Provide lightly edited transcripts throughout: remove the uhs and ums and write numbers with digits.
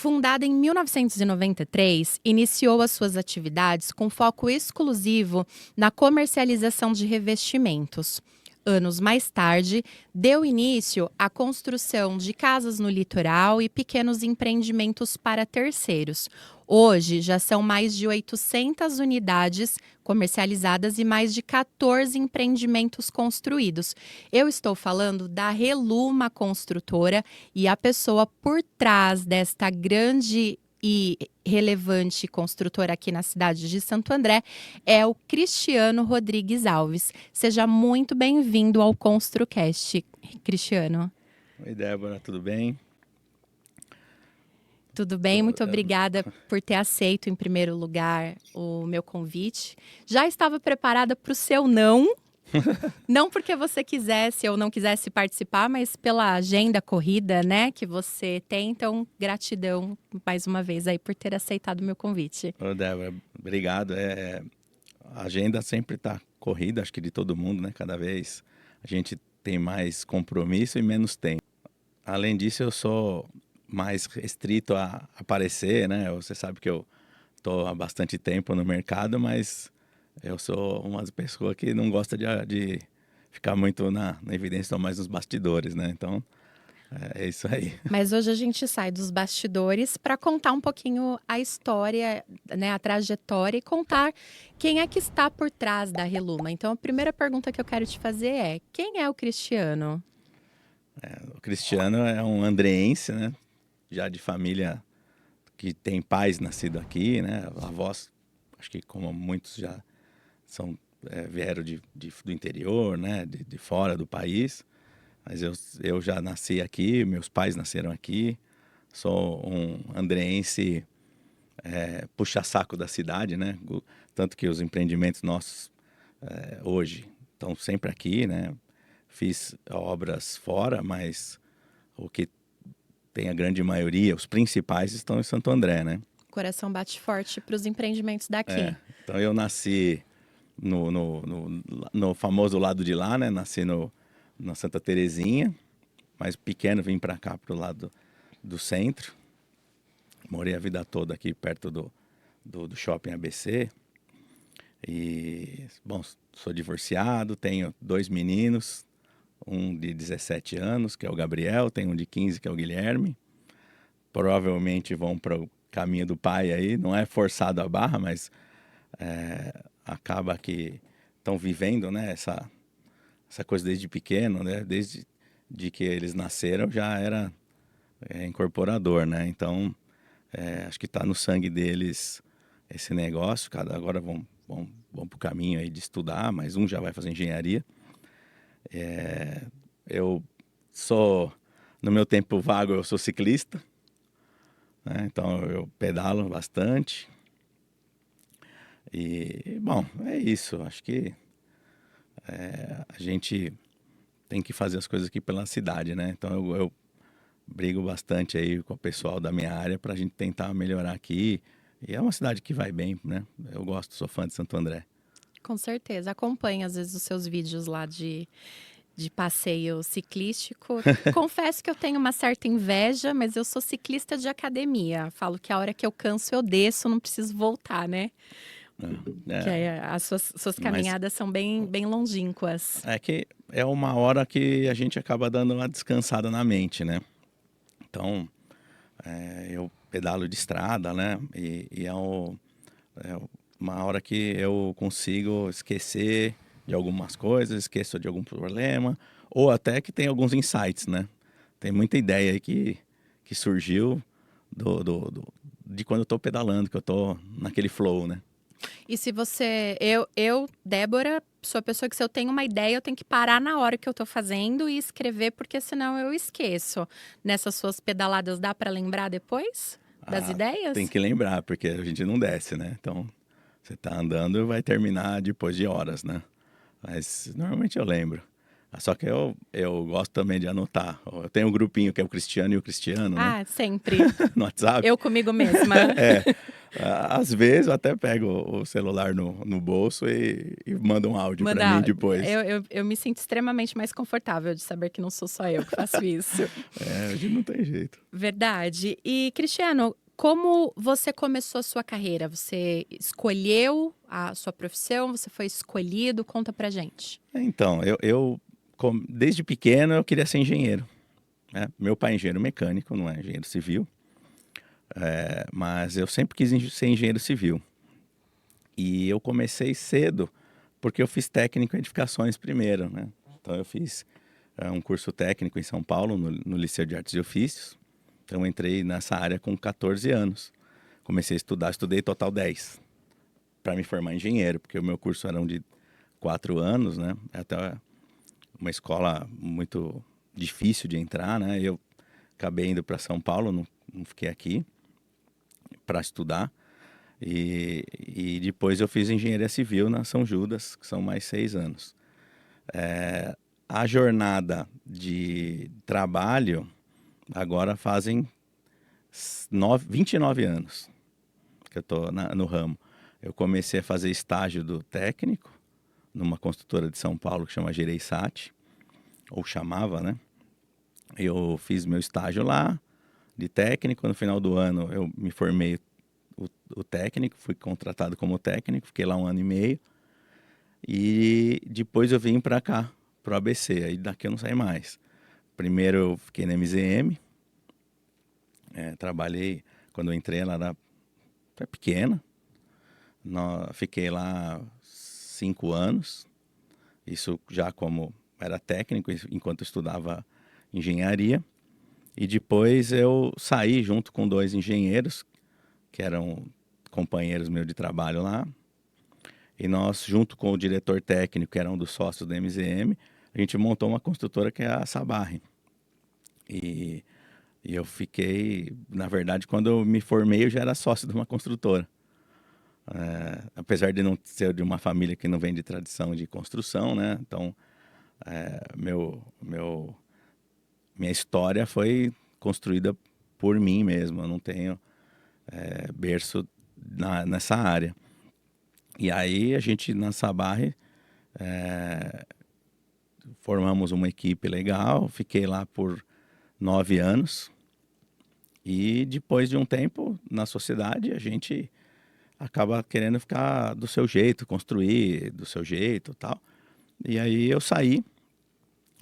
Fundada em 1993, iniciou as suas atividades com foco exclusivo na comercialização de revestimentos. Anos mais tarde, deu início à construção de casas no litoral e pequenos empreendimentos para terceiros. Hoje, já são mais de 800 unidades comercializadas e mais de 14 empreendimentos construídos. Eu estou falando da Reluma Construtora e a pessoa por trás desta grande e relevante construtora aqui na cidade de Santo André é o Cristiano Rodrigues Alves. Seja muito bem-vindo ao ConstruCast, Cristiano. Oi, Débora, tudo bem? Tudo bem, muito obrigada por ter aceito em primeiro lugar o meu convite. Já estava preparada para o seu não. Não porque você quisesse ou não quisesse participar, mas pela agenda corrida, né, que você tem. Então, gratidão mais uma vez aí por ter aceitado o meu convite. Ô, Débora, obrigado. A agenda sempre está corrida, acho que de todo mundo, né? Cada vez a gente tem mais compromisso e menos tempo. Além disso, eu sou mais restrito a aparecer, né? Você sabe que eu estou há bastante tempo no mercado, mas eu sou uma das pessoas que não gosta de ficar muito na evidência, estou mais nos bastidores, né? Então, é isso aí. Mas hoje a gente sai dos bastidores para contar um pouquinho a história, né, a trajetória e contar quem é que está por trás da Reluma. Então, a primeira pergunta que eu quero te fazer é: quem é o Cristiano? O Cristiano é um andreense, né? Já de família que tem pais nascidos aqui, né? Avós, acho que como muitos já são vieram do interior, né? De fora do país. Mas eu já nasci aqui, meus pais nasceram aqui. Sou um andreense puxa-saco da cidade, né? Tanto que os empreendimentos nossos hoje estão sempre aqui, né? Fiz obras fora, mas o que tem a grande maioria, os principais estão em Santo André, né? O coração bate forte para os empreendimentos daqui. Então eu nasci no famoso lado de lá, né? Nasci na Santa Terezinha, mas pequeno vim para cá, para o lado do centro. Morei a vida toda aqui perto do Shopping ABC. E, bom, sou divorciado, tenho 2 meninos, um de 17 anos, que é o Gabriel, tem um de 15, que é o Guilherme. Provavelmente vão para o caminho do pai aí, não é forçado a barra, mas acaba que estão vivendo, né, essa coisa desde pequeno, né, desde de que eles nasceram já era incorporador, né, então acho que está no sangue deles esse negócio, agora vão para o caminho aí de estudar, mas um já vai fazer engenharia. Eu sou, no meu tempo vago, eu sou ciclista, né? Então eu pedalo bastante. E, bom, é isso. Acho que a gente tem que fazer as coisas aqui pela cidade, né? Então eu brigo bastante aí com o pessoal da minha área para a gente tentar melhorar aqui. E é uma cidade que vai bem, né? Eu gosto, sou fã de Santo André. Com certeza. Acompanho, às vezes, os seus vídeos lá de passeio ciclístico. Confesso que eu tenho uma certa inveja, mas eu sou ciclista de academia. Falo que a hora que eu canso, eu desço, não preciso voltar, né? Que aí as suas caminhadas são bem longínquas. É que é uma hora que a gente acaba dando uma descansada na mente, né? Então, eu pedalo de estrada, né? E é uma hora que eu consigo esquecer de algumas coisas, esqueço de algum problema, ou até que tem alguns insights, né? Tem muita ideia aí que surgiu de quando eu tô pedalando, que eu tô naquele flow, né? E se você... Débora, sou a pessoa que se eu tenho uma ideia, eu tenho que parar na hora que eu tô fazendo e escrever, porque senão eu esqueço. Nessas suas pedaladas, dá para lembrar depois das ideias? Tem que lembrar, porque a gente não desce, né? Então, você tá andando e vai terminar depois de horas, né? Mas normalmente eu lembro. Só que eu gosto também de anotar. Eu tenho um grupinho que é o Cristiano e o Cristiano, né? Ah, sempre. No WhatsApp. Eu comigo mesma. Às vezes eu até pego o celular no bolso e mando um áudio para mim Manda, depois. eu me sinto extremamente mais confortável de saber que não sou só eu que faço isso. É, hoje não tem jeito. Verdade. E, Cristiano, como você começou a sua carreira? Você escolheu a sua profissão? Você foi escolhido? Conta pra gente. Então, desde pequeno eu queria ser engenheiro, né? Meu pai é engenheiro mecânico, não é engenheiro civil, mas eu sempre quis ser engenheiro civil. E eu comecei cedo, porque eu fiz técnico em edificações primeiro, né? Então eu fiz um curso técnico em São Paulo, no Liceu de Artes e Ofícios. Então eu entrei nessa área com 14 anos. Comecei a estudar, estudei total 10 para me formar engenheiro, porque o meu curso era de 4 anos, né? É até uma escola muito difícil de entrar, né? Eu acabei indo para São Paulo, não fiquei aqui para estudar. E depois eu fiz engenharia civil na São Judas, que são mais 6 anos. A jornada de trabalho agora fazem 29 anos que eu estou no ramo. Eu comecei a fazer estágio do técnico numa construtora de São Paulo que chama Gereissati, ou chamava, né? Eu fiz meu estágio lá de técnico. No final do ano eu me formei o técnico, fui contratado como técnico, fiquei lá 1 ano e meio. E depois eu vim para cá, para o ABC, aí daqui eu não saí mais. Primeiro eu fiquei na MZM, trabalhei, quando eu entrei ela era pequena, fiquei lá 5 anos, isso já como era técnico, enquanto eu estudava engenharia. E depois eu saí junto com 2 engenheiros, que eram companheiros meus de trabalho lá. E nós, junto com o diretor técnico, que era um dos sócios da MZM, a gente montou uma construtora que é a Sabarre. E eu fiquei, na verdade, quando eu me formei, eu já era sócio de uma construtora. Apesar de não ser de uma família que não vem de tradição de construção, né? Então, minha história foi construída por mim mesmo. Eu não tenho berço nessa área. E aí a gente, na Sabarre, formamos uma equipe legal, fiquei lá por 9 anos. E depois de um tempo, na sociedade, a gente acaba querendo ficar do seu jeito, construir do seu jeito e tal. E aí eu saí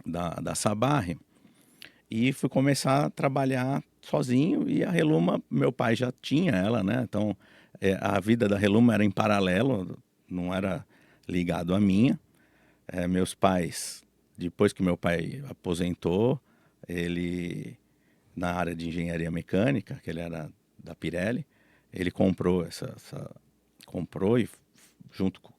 da Sabarre e fui começar a trabalhar sozinho. E a Reluma, meu pai já tinha ela, né? Então a vida da Reluma era em paralelo, não era ligado à minha. Meus pais, depois que meu pai aposentou, ele, na área de engenharia mecânica, que ele era da Pirelli, ele comprou comprou e junto com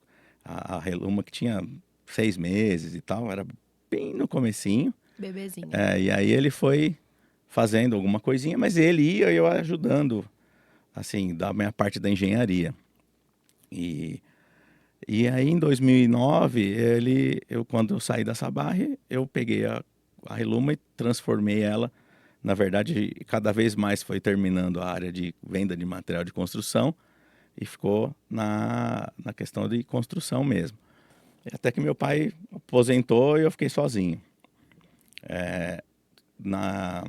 a Reluma, que tinha 6 meses e tal, era bem no comecinho. Bebezinho. E aí ele foi fazendo alguma coisinha, mas ele ia e eu ajudando, assim, da minha parte da engenharia. E aí, em 2009, quando eu saí da Sabarre, eu peguei a Reluma e transformei ela. Na verdade, cada vez mais foi terminando a área de venda de material de construção e ficou na questão de construção mesmo. Até que meu pai aposentou e eu fiquei sozinho. Na,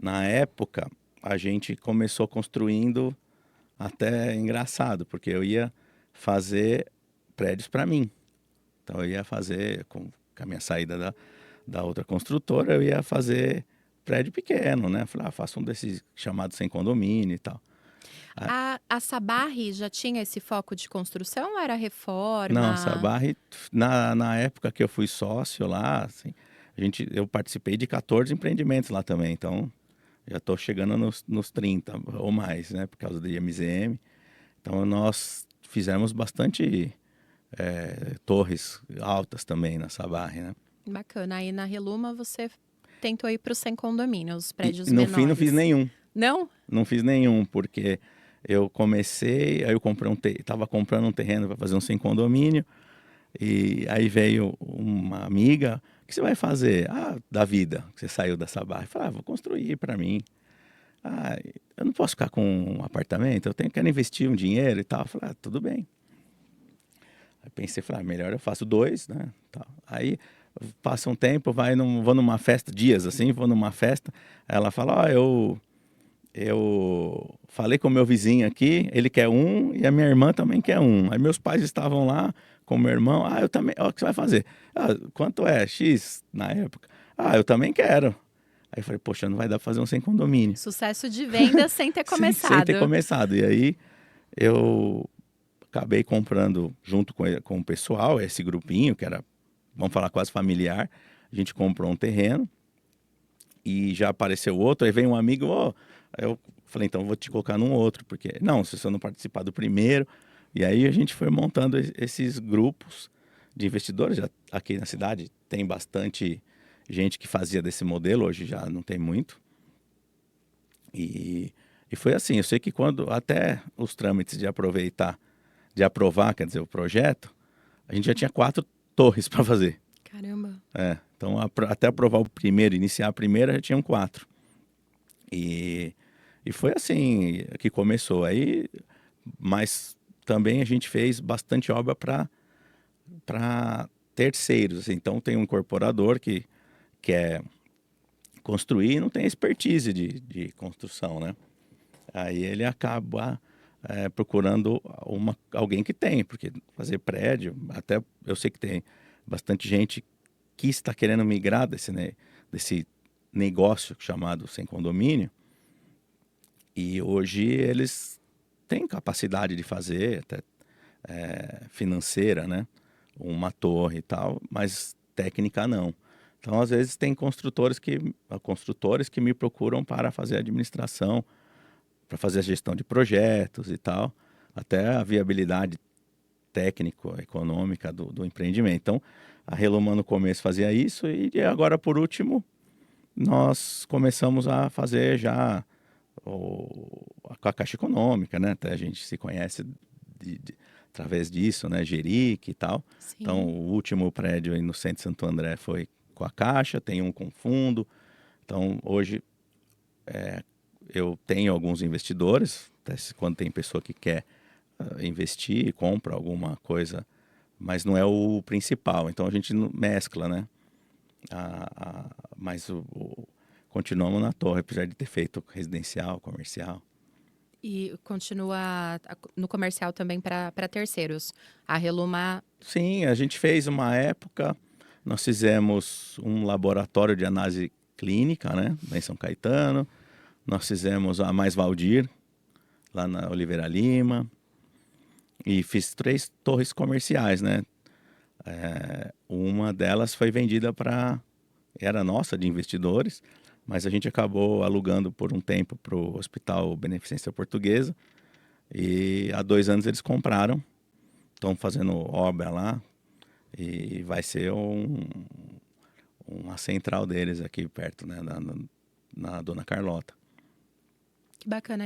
na época, a gente começou construindo, até engraçado, porque eu ia fazer prédios para mim. Então eu ia fazer, com a minha saída da outra construtora, eu ia fazer prédio pequeno, né? Falei, faço um desses chamados sem condomínio e tal. A Sabarre já tinha esse foco de construção ou era Não, reforma? Sabarre, na época que eu fui sócio lá, assim, eu participei de 14 empreendimentos lá também, então já estou chegando nos 30 ou mais, né? Por causa do IMZM. Então nós fizemos bastante torres altas também na Sabarre, né? Bacana. Aí na Reluma você tentou ir para os sem condomínio, os E prédios no fim não fiz menores. nenhum. Não? Não fiz nenhum, porque eu comecei, aí eu estava comprando um terreno para fazer um sem condomínio, e aí veio uma amiga, o que você vai fazer? Da vida, que você saiu da Sabarre. Eu falei, vou construir para mim. eu não posso ficar com um apartamento, quero investir um dinheiro e tal. Eu falei, tudo bem. Aí pensei, falei, melhor eu faço 2, né? Tal. Aí passa um tempo, vou numa festa, dias assim, vou numa festa, aí ela fala, eu falei com o meu vizinho aqui, ele quer um e a minha irmã também quer um. Aí meus pais estavam lá com o meu irmão, eu também, o que você vai fazer? Quanto é? X na época. Eu também quero. Aí eu falei, poxa, não vai dar pra fazer um sem condomínio. Sucesso de venda sem ter Sem ter começado. começado. E aí eu acabei comprando junto com o pessoal, esse grupinho, que era, vamos falar, quase familiar. A gente comprou um terreno e já apareceu outro. Aí veio um amigo, aí eu falei, então eu vou te colocar num outro, porque não, se você não participar do primeiro. E aí a gente foi montando esses grupos de investidores. Já aqui na cidade tem bastante gente que fazia desse modelo, hoje já não tem muito. E foi assim, eu sei que quando até os trâmites de aprovar, quer dizer, o projeto, a gente já tinha 4 torres para fazer. Caramba. Então, até aprovar o primeiro, iniciar a primeira, já tinham 4. E foi assim que começou. Aí, mas também a gente fez bastante obra para terceiros. Assim. Então, tem um incorporador que quer construir e não tem expertise de construção, né? Aí ele acaba procurando alguém que tem, porque fazer prédio, até eu sei que tem bastante gente que está querendo migrar desse negócio chamado sem condomínio, e hoje eles têm capacidade de fazer, até financeira, né? Uma torre e tal, mas técnica não. Então, às vezes, tem construtores que me procuram para fazer a administração, para fazer a gestão de projetos e tal, até a viabilidade técnico-econômica do empreendimento. Então, a Reluma no começo fazia isso e agora, por último, nós começamos a fazer já com a Caixa Econômica, né? Até a gente se conhece através disso, né? Geric e tal. Sim. Então, o último prédio aí no centro de Santo André foi com a Caixa, tem um com fundo. Então, hoje, eu tenho alguns investidores, quando tem pessoa que quer investir, compra alguma coisa, mas não é o principal. Então a gente mescla, né? Mas continuamos na torre, apesar de ter feito residencial, comercial. E continua no comercial também para terceiros. A Reluma. Sim, a gente fez uma época, nós fizemos um laboratório de análise clínica, né? Lá em São Caetano. Nós fizemos a Mais Valdir, lá na Oliveira Lima. E fiz 3 torres comerciais, né? Uma delas foi vendida era nossa, de investidores, mas a gente acabou alugando por um tempo para o Hospital Beneficência Portuguesa. E há 2 anos eles compraram, estão fazendo obra lá e vai ser uma central deles aqui perto, né? Na Dona Carlota. Que bacana,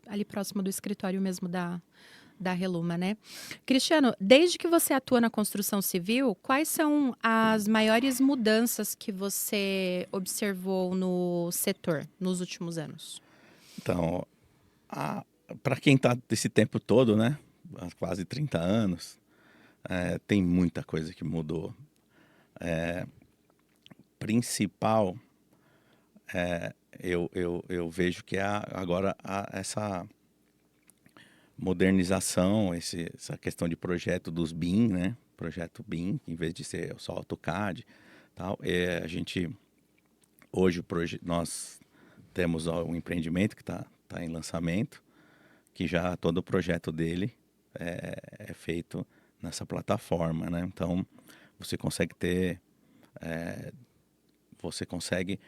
ali próximo do escritório mesmo da Reluma, né? Cristiano, desde que você atua na construção civil, quais são as maiores mudanças que você observou no setor nos últimos anos? Então, para quem está desse tempo todo, né? Há quase 30 anos, tem muita coisa que mudou. Principal, eu vejo que agora essa modernização, essa questão de projeto dos BIM, né? Projeto BIM, em vez de ser só AutoCAD, tal. A gente hoje nós temos um empreendimento que está em lançamento, que já todo o projeto dele é feito nessa plataforma, né? Então você consegue você consegue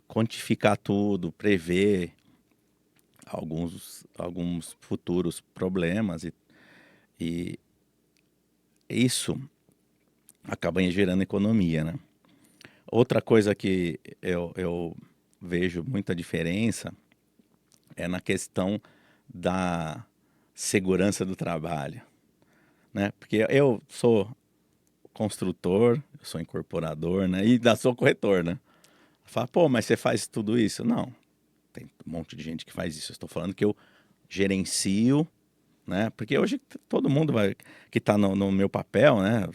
quantificar tudo, prever alguns futuros problemas e isso acaba gerando economia, né? Outra coisa que eu vejo muita diferença é na questão da segurança do trabalho, né? Porque eu sou construtor, eu sou incorporador, né? E ainda sou corretor, né? Fala, pô, mas você faz tudo isso? Não. tem um monte de gente que faz isso. Eu estou falando que eu gerencio, né? Porque hoje todo mundo que está no meu papel, né?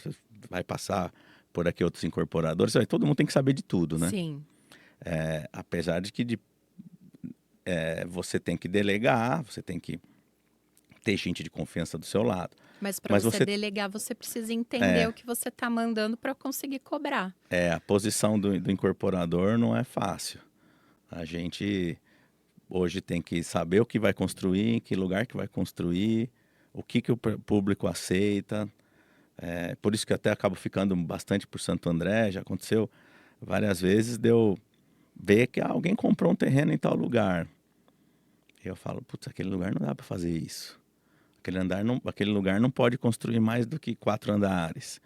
Vai passar por aqui outros incorporadores, todo mundo tem que saber de tudo, né? Sim. Apesar de que você tem que delegar, você tem que ter gente de confiança do seu lado. Mas para Mas você você, delegar, você precisa entender é, o que você está mandando para conseguir cobrar. a posição do incorporador não é fácil. A gente hoje tem que saber o que vai construir, em que lugar que vai construir, o que o público aceita. Por isso que até acabo ficando bastante por Santo André. Já aconteceu várias vezes de eu ver que alguém comprou um terreno em tal lugar. E eu falo, putz, aquele lugar não dá para fazer isso. Aquele lugar não pode construir mais do que 4 andares.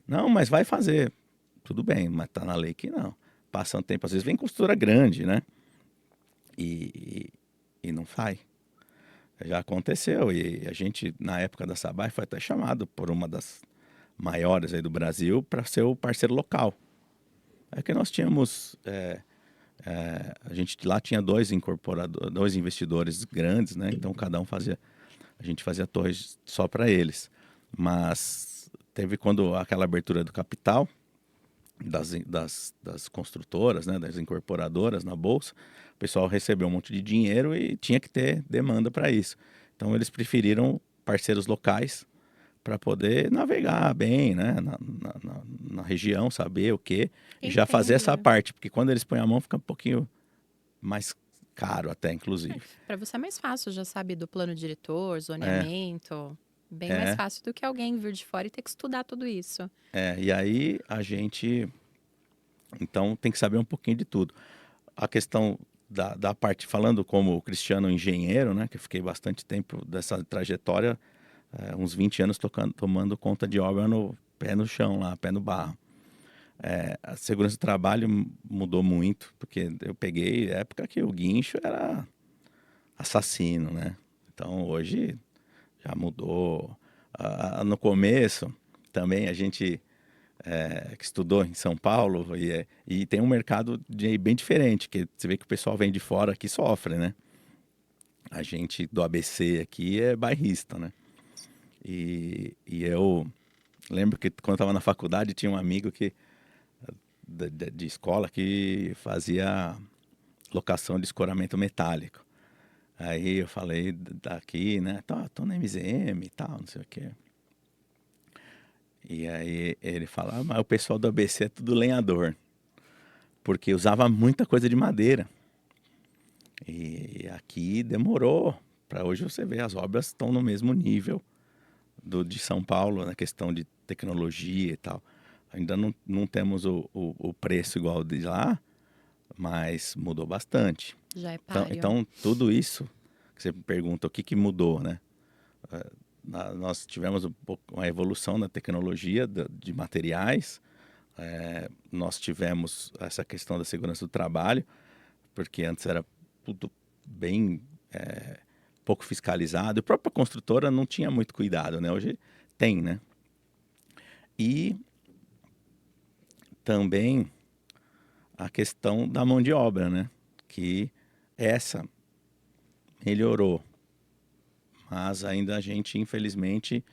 Não, mas vai fazer. Tudo bem, mas tá na lei que não. Passa um tempo, às vezes vem construtora grande, né? E não faz. Já aconteceu. E a gente, na época da Sabai, foi até chamado por uma das maiores aí do Brasil para ser o parceiro local. É que nós tínhamos... a gente lá tinha dois investidores grandes, né? Então cada um a gente fazia torres só para eles. Mas teve quando aquela abertura do capital das construtoras, né? Das incorporadoras na bolsa, o pessoal recebeu um monte de dinheiro e tinha que ter demanda para isso. Então eles preferiram parceiros locais para poder navegar bem, né? Na região, saber o quê, e já fazer essa Entendo. parte, porque quando eles põem a mão fica um pouquinho mais caro até, inclusive. Para você é mais fácil, já sabe do plano diretor, É, zoneamento. Bem mais é, fácil do que alguém vir de fora e ter que estudar tudo isso. e aí a gente, então, tem que saber um pouquinho de tudo. A questão da parte, falando como Cristiano engenheiro, né, que eu fiquei bastante tempo dessa trajetória, uns 20 anos tomando conta de obra no pé no chão, lá, pé no barro. A segurança do trabalho mudou muito, porque eu peguei época que o guincho era assassino, né? Então hoje já mudou. No começo também a gente que estudou em São Paulo e tem um mercado bem diferente, que você vê que o pessoal vem de fora que sofre, né? A gente do ABC aqui é bairrista, né? E eu lembro que quando eu estava na faculdade tinha um amigo de escola que fazia locação de escoramento metálico. Aí eu falei daqui, né? Tô na MZM e tal, não sei o quê. E aí ele fala, mas o pessoal do ABC é tudo lenhador. Porque usava muita coisa de madeira. E aqui demorou. Para hoje você vê, as obras estão no mesmo nível de São Paulo, na questão de tecnologia e tal. Ainda não temos o preço igual de lá, mas mudou bastante. Já é Então, páreo. então tudo isso que você me pergunta, o que mudou, né? Nós tivemos uma evolução na tecnologia de materiais, nós tivemos essa questão da segurança do trabalho, porque antes era tudo bem pouco fiscalizado. A própria construtora não tinha muito cuidado, né? Hoje tem, né? E também a questão da mão de obra, né? Que essa melhorou, mas ainda a gente, infelizmente,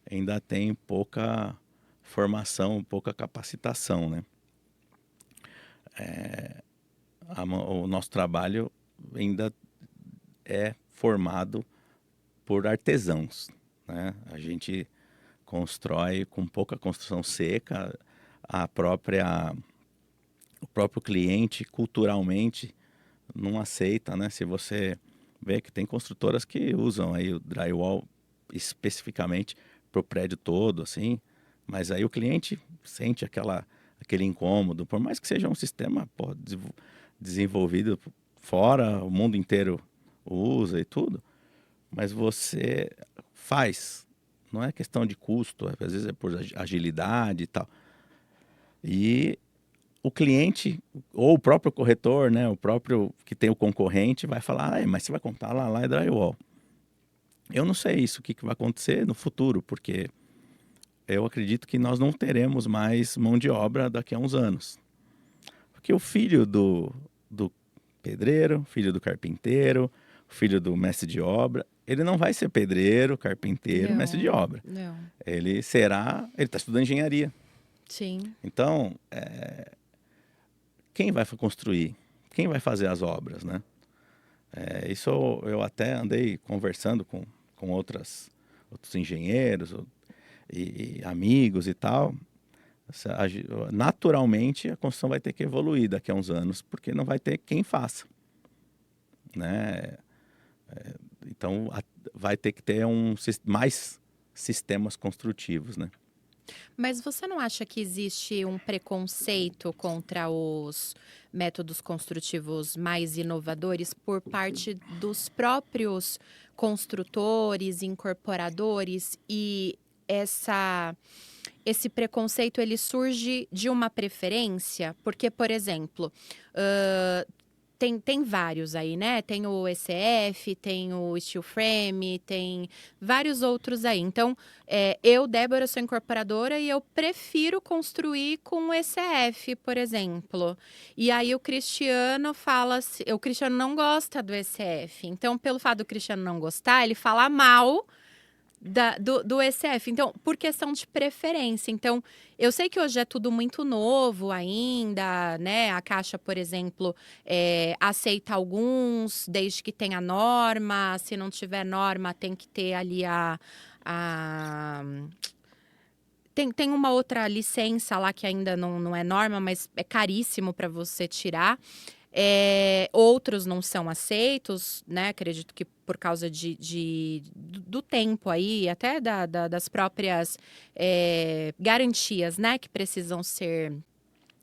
ainda tem pouca formação, pouca capacitação, né? O nosso trabalho ainda é formado por artesãos, né? A gente constrói com pouca construção seca, o próprio cliente culturalmente não aceita, né? Se você vê que tem construtoras que usam aí o drywall especificamente para o prédio todo, assim, mas aí o cliente sente aquele incômodo, por mais que seja um sistema desenvolvido fora, o mundo inteiro usa e tudo, mas você faz. Não é questão de custo, às vezes é por agilidade e tal. E o cliente, ou o próprio corretor, né, o próprio que tem o concorrente, vai falar, mas você vai contar lá é drywall. Eu não sei isso, o que vai acontecer no futuro, porque eu acredito que nós não teremos mais mão de obra daqui a uns anos. Porque o filho do pedreiro, filho do carpinteiro, filho do mestre de obra. Ele não vai ser pedreiro, carpinteiro, mestre de obra. Não. Ele está estudando engenharia. Sim. Então, quem vai construir? Quem vai fazer as obras, né? Isso eu até andei conversando com outros engenheiros e amigos e tal. Naturalmente, a construção vai ter que evoluir daqui a uns anos, porque não vai ter quem faça, né? Então, vai ter que ter mais sistemas construtivos, né? Mas você não acha que existe um preconceito contra os métodos construtivos mais inovadores por parte dos próprios construtores, incorporadores e esse preconceito ele surge de uma preferência? Porque, por exemplo, tem vários aí, né? Tem o ECF, tem o Steel Frame, tem vários outros aí. Então, eu, Débora, sou incorporadora e eu prefiro construir com o ECF, por exemplo. E aí o Cristiano fala, o Cristiano não gosta do ECF. Então, pelo fato do Cristiano não gostar, ele fala mal do ECF, então, por questão de preferência. Então, eu sei que hoje é tudo muito novo ainda, né? A Caixa, por exemplo, aceita alguns, desde que tenha norma. Se não tiver norma, tem que ter ali Tem uma outra licença lá que ainda não é norma, mas é caríssimo para você tirar. Outros não são aceitos, né? Acredito que por causa do tempo aí, até das próprias garantias, né? Que precisam ser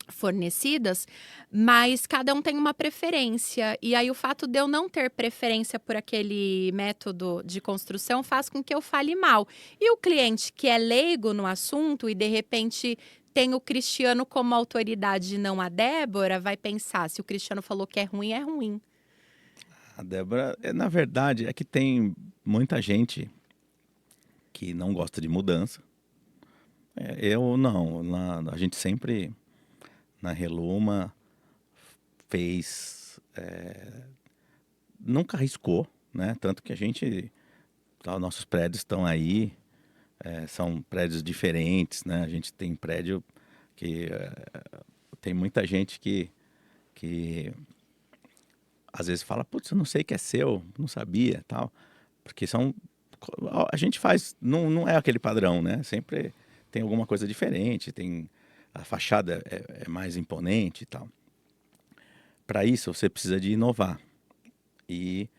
fornecidas, mas cada um tem uma preferência. E aí o fato de eu não ter preferência por aquele método de construção faz com que eu fale mal. E o cliente que é leigo no assunto e de repente tem o Cristiano como autoridade e não a Débora, vai pensar, se o Cristiano falou que é ruim, é ruim. A Débora, na verdade, é que tem muita gente que não gosta de mudança. Eu não. A gente sempre, na Reluma, fez... nunca arriscou, né? Tanto que nossos prédios estão aí, são prédios diferentes, né? A gente tem prédio que tem muita gente que às vezes fala, putz, eu não sei que é seu, não sabia, tal. Porque a gente faz, não é aquele padrão, né? Sempre tem alguma coisa diferente, a fachada é mais imponente e tal. Para isso, você precisa de inovar. E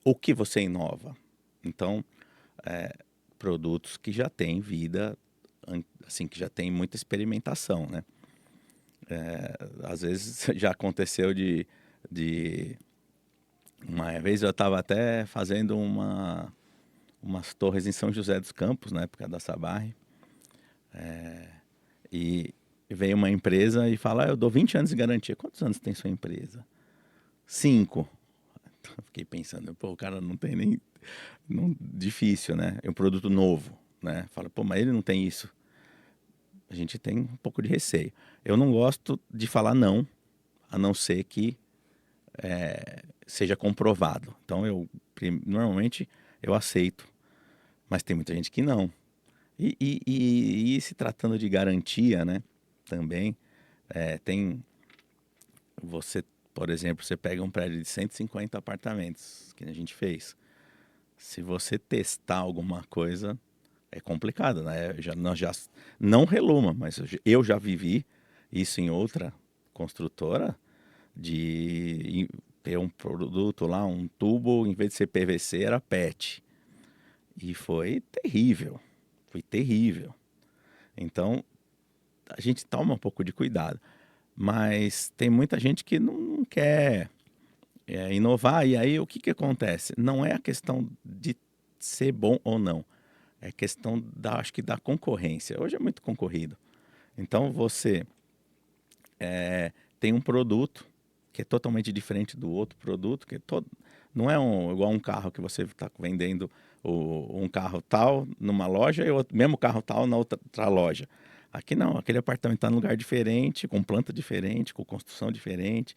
o que você inova? Então, produtos que já têm vida, assim, que já tem muita experimentação, né? Às vezes já aconteceu uma vez eu estava até fazendo umas torres em São José dos Campos, na época da Sabarre, e veio uma empresa e fala, eu dou 20 anos de garantia. Quantos anos tem sua empresa? 5. Então, eu fiquei pensando, pô, o cara não tem nem... difícil, né? É um produto novo, né? Fala, pô, mas ele não tem isso. A gente tem um pouco de receio. Eu não gosto de falar não, a não ser que seja comprovado. Então, normalmente eu aceito, mas tem muita gente que não. E se tratando de garantia, né? Também você, por exemplo, você pega um prédio de 150 apartamentos, que a gente fez. Se você testar alguma coisa, é complicado, né? Nós já não Reluma, mas eu já vivi isso em outra construtora, de ter um produto lá, um tubo, em vez de ser PVC, era PET. E foi terrível. Então, a gente toma um pouco de cuidado. Mas tem muita gente que não quer inovar. E aí, o que acontece? Não é a questão de ser bom ou não. É questão, acho que, da concorrência. Hoje é muito concorrido. Então, você tem um produto que é totalmente diferente do outro produto, não é igual um carro que você está vendendo um carro tal numa loja e o mesmo carro tal na outra loja. Aqui não, aquele apartamento está num lugar diferente, com planta diferente, com construção diferente.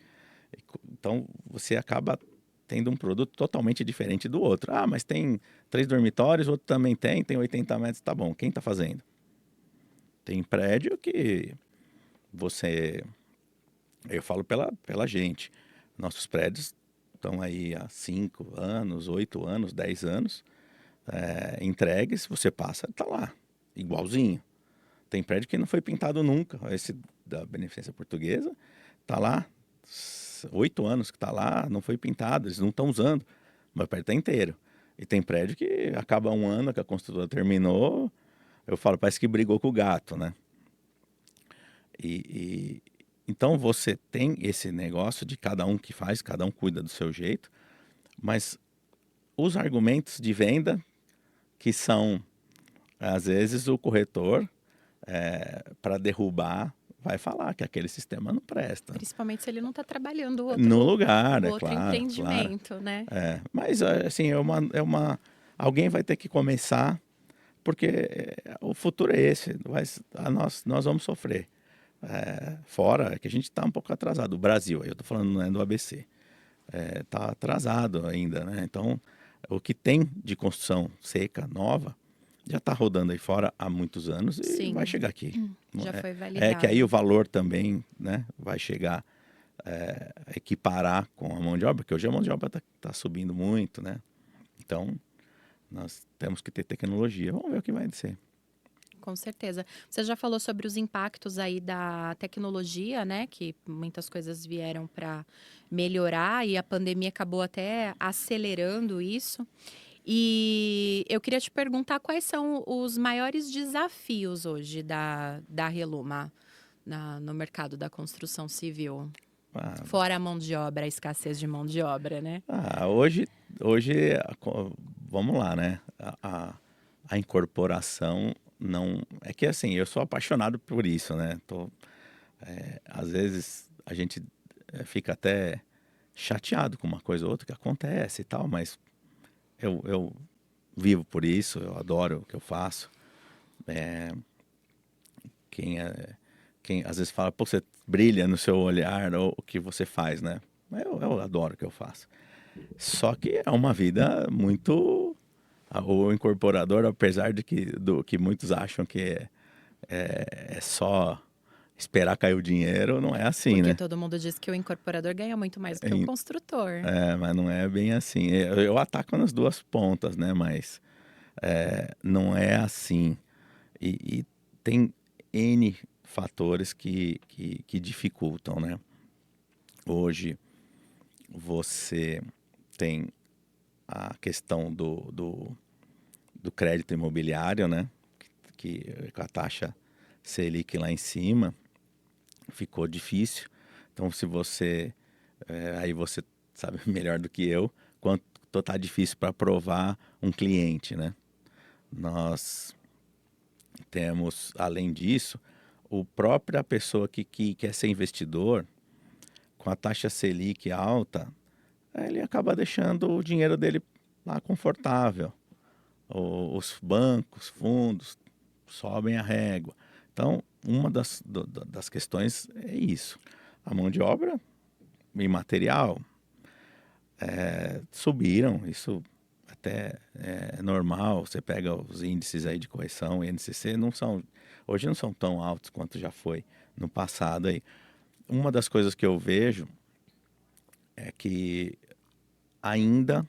Então, você acaba tendo um produto totalmente diferente do outro. Ah, mas tem 3 dormitórios, o outro também tem 80 metros, tá bom. Quem está fazendo? Tem prédio que você... Eu falo pela gente. Nossos prédios estão aí há 5 anos, 8 anos, 10 anos. Entregues, você passa, tá lá, igualzinho. Tem prédio que não foi pintado nunca. Esse da Beneficência Portuguesa tá lá, 8 anos que tá lá, não foi pintado, eles não estão usando, mas o prédio tá inteiro. E tem prédio que acaba um ano que a construtora terminou, eu falo, parece que brigou com o gato, né? Então você tem esse negócio de cada um que faz, cada um cuida do seu jeito, mas os argumentos de venda que são, às vezes, o corretor, para derrubar, vai falar que aquele sistema não presta. Principalmente se ele não está trabalhando No lugar, o é outro claro, empreendimento, né? Mas, assim, alguém vai ter que começar, porque o futuro é esse, nós vamos sofrer. Fora que a gente está um pouco atrasado. O Brasil, aí eu estou falando, não é do ABC, está atrasado ainda, né? Então, o que tem de construção seca, nova, já está rodando aí fora há muitos anos e Sim. vai chegar aqui. Já foi É que aí validado. o valor também, né, vai chegar a equiparar com a mão de obra, porque hoje a mão de obra está subindo muito, né? Então, nós temos que ter tecnologia. Vamos ver o que vai ser. Com certeza. Você já falou sobre os impactos aí da tecnologia, né? Que muitas coisas vieram para melhorar e a pandemia acabou até acelerando isso. E eu queria te perguntar quais são os maiores desafios hoje da Reluma no mercado da construção civil. Ah, Fora a mão de obra, a escassez de mão de obra, né? hoje vamos lá, né? A incorporação não... É que assim, eu sou apaixonado por isso, né? Às vezes a gente fica até chateado com uma coisa ou outra que acontece e tal, mas eu vivo por isso, eu adoro o que eu faço. Quem às vezes fala, pô, você brilha no seu olhar ou o que você faz, né? Eu adoro o que eu faço. Só que é uma vida muito... O incorporador, apesar do que muitos acham que é só esperar cair o dinheiro, não é assim, Porque né? todo mundo diz que o incorporador ganha muito mais do que o construtor. Mas não é bem assim. Eu ataco nas duas pontas, né? Mas não é assim. E tem N fatores que dificultam, né? Hoje você tem a questão do crédito imobiliário, né? Que com a taxa Selic lá em cima ficou difícil. Então, se você... aí você sabe melhor do que eu quanto tá difícil para aprovar um cliente, né? Nós temos, além disso, a própria pessoa que quer ser investidor, com a taxa Selic alta, ele acaba deixando o dinheiro dele lá confortável. Os bancos, fundos, sobem a régua. Então, uma das questões é isso. A mão de obra e material subiram, isso até é normal. Você pega os índices aí de correção, INCC, hoje não são tão altos quanto já foi no passado aí. Uma das coisas que eu vejo é que ainda,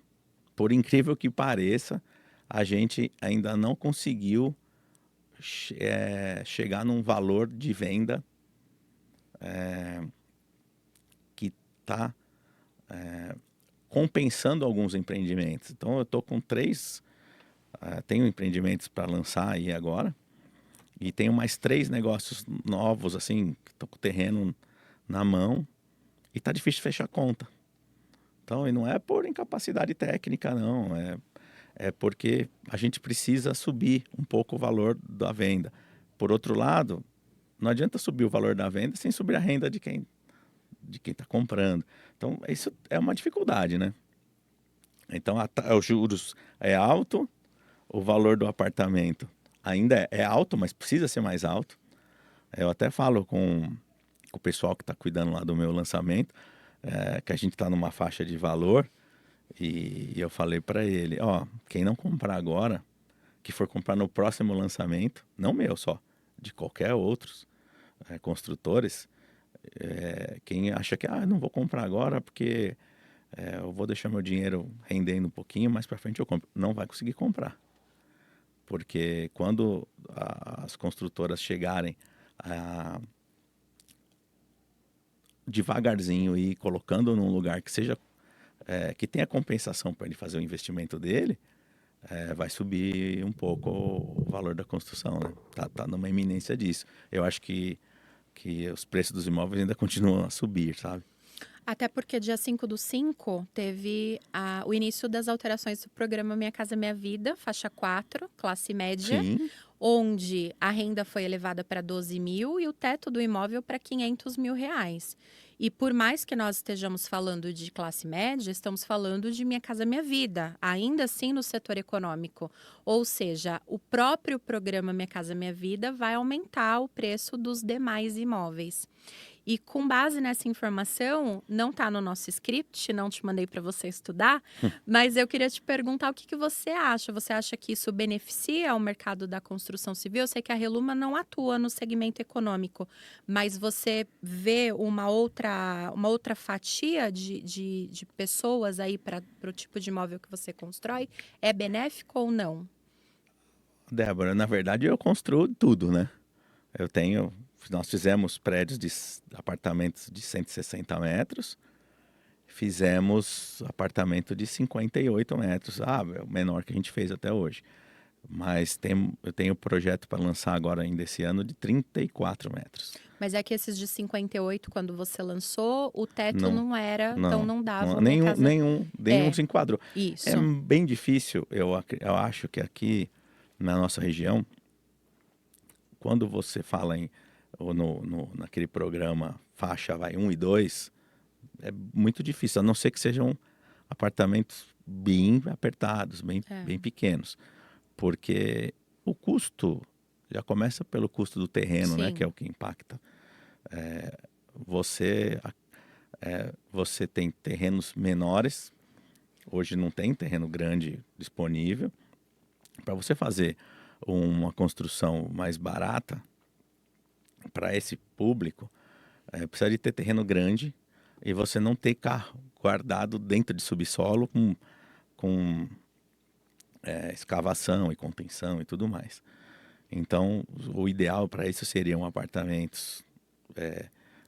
por incrível que pareça, a gente ainda não conseguiu chegar num valor de venda que está compensando alguns empreendimentos. Então, eu estou com tenho empreendimentos para lançar aí agora, e tenho mais 3 negócios novos, assim, que estou com o terreno na mão, e está difícil de fechar conta. Então, e não é por incapacidade técnica, não, é porque a gente precisa subir um pouco o valor da venda. Por outro lado, não adianta subir o valor da venda sem subir a renda de quem está comprando. Então, isso é uma dificuldade, né? Então, os juros é alto, o valor do apartamento ainda é alto, mas precisa ser mais alto. Eu até falo com o pessoal que está cuidando lá do meu lançamento, que a gente está numa faixa de valor, e eu falei para ele, ó, quem não comprar agora, que for comprar no próximo lançamento, não meu só, de qualquer outros construtores, quem acha que não vou comprar agora porque eu vou deixar meu dinheiro rendendo um pouquinho, mais para frente eu compro, não vai conseguir comprar. Porque quando as construtoras chegarem devagarzinho e colocando num lugar que seja que tenha compensação para ele fazer o investimento dele, vai subir um pouco o valor da construção, né? Tá numa iminência disso. Eu acho que os preços dos imóveis ainda continuam a subir, sabe? Até porque dia 5/5 teve o início das alterações do programa Minha Casa Minha Vida, faixa 4, classe média, Sim, onde a renda foi elevada para 12 mil e o teto do imóvel para 500 mil reais. E por mais que nós estejamos falando de classe média, estamos falando de Minha Casa Minha Vida, ainda assim no setor econômico. Ou seja, o próprio programa Minha Casa Minha Vida vai aumentar o preço dos demais imóveis. E com base nessa informação, não está no nosso script, não te mandei para você estudar, mas eu queria te perguntar o que você acha. Você acha que isso beneficia o mercado da construção civil? Eu sei que a Reluma não atua no segmento econômico, mas você vê uma outra fatia de pessoas aí para o tipo de imóvel que você constrói? É benéfico ou não? Débora, na verdade eu construo tudo, né? Nós fizemos prédios de apartamentos de 160 metros, fizemos apartamento de 58 metros, é o menor que a gente fez até hoje. Mas eu tenho projeto para lançar agora ainda esse ano de 34 metros. Mas é que esses de 58, quando você lançou, o teto Não, não era, então não, não não, dava a minha nenhum, casa. nenhum É, se enquadrou. É isso. bem difícil, eu acho que aqui na nossa região, quando você fala ou naquele programa faixa vai 1 e 2, é muito difícil, a não ser que sejam apartamentos bem apertados, É, bem pequenos. Porque o custo já começa pelo custo do terreno, né, que é sim. o que impacta. Você, você tem terrenos menores, hoje não tem terreno grande disponível. Para você fazer uma construção mais barata para esse público, precisa de ter terreno grande e você não ter carro guardado dentro de subsolo com escavação e contenção e tudo mais. Então, o ideal para isso seriam apartamentos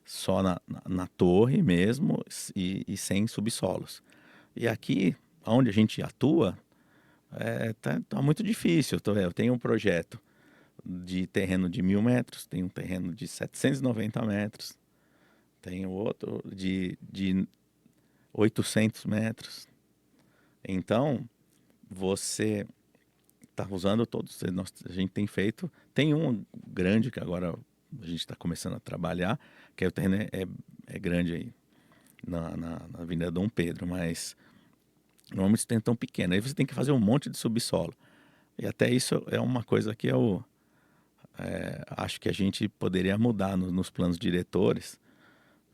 só na torre mesmo e sem subsolos. E aqui, onde a gente atua, tá muito difícil. Eu tenho um projeto de terreno de 1.000 metros, tenho um terreno de 790 metros, tenho outro de 800 metros. Então, você está usando todos, a gente tem feito. Tem um grande que agora a gente está começando a trabalhar, que o terreno é grande aí na Avenida Dom Pedro, mas normalmente você tem tão pequeno. Aí você tem que fazer um monte de subsolo. E até isso é uma coisa que eu acho que a gente poderia mudar nos planos diretores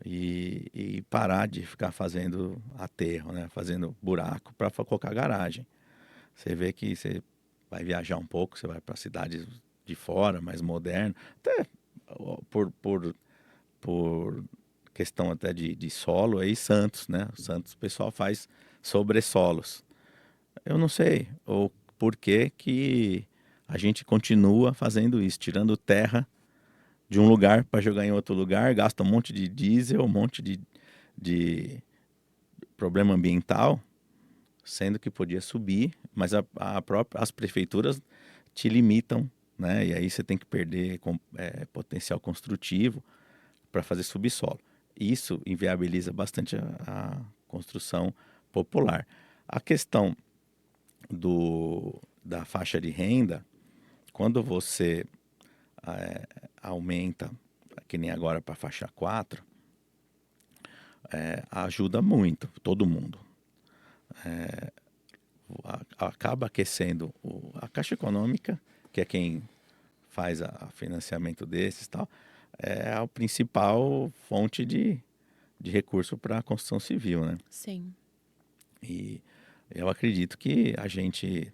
e parar de ficar fazendo aterro, né? Fazendo buraco para colocar garagem. Você vê que você vai viajar um pouco, você vai para cidades de fora, mais moderno, até por questão até de solo, aí Santos, né? Santos o pessoal faz sobressolos. Eu não sei o porquê que a gente continua fazendo isso, tirando terra de um lugar para jogar em outro lugar, gasta um monte de diesel, um monte de problema ambiental, sendo que podia subir, mas as prefeituras te limitam, né? E aí você tem que perder potencial construtivo para fazer subsolo. Isso inviabiliza bastante a construção popular. A questão da faixa de renda, quando você aumenta, que nem agora para a faixa 4, ajuda muito todo mundo. Acaba aquecendo a Caixa Econômica, que é quem faz o financiamento desses e tal, é a principal fonte de recurso para a construção civil, né? Sim. E eu acredito que a gente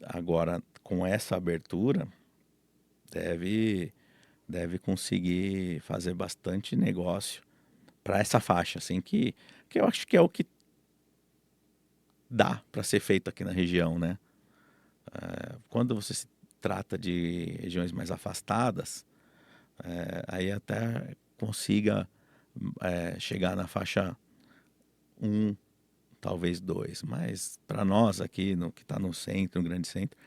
agora, com essa abertura, deve, deve conseguir fazer bastante negócio para essa faixa, assim, que eu acho que é o que dá para ser feito aqui na região, né? Quando você se trata de regiões mais afastadas, aí até consiga chegar na faixa um, talvez 2, mas para nós aqui, no que está no centro, no grande centro,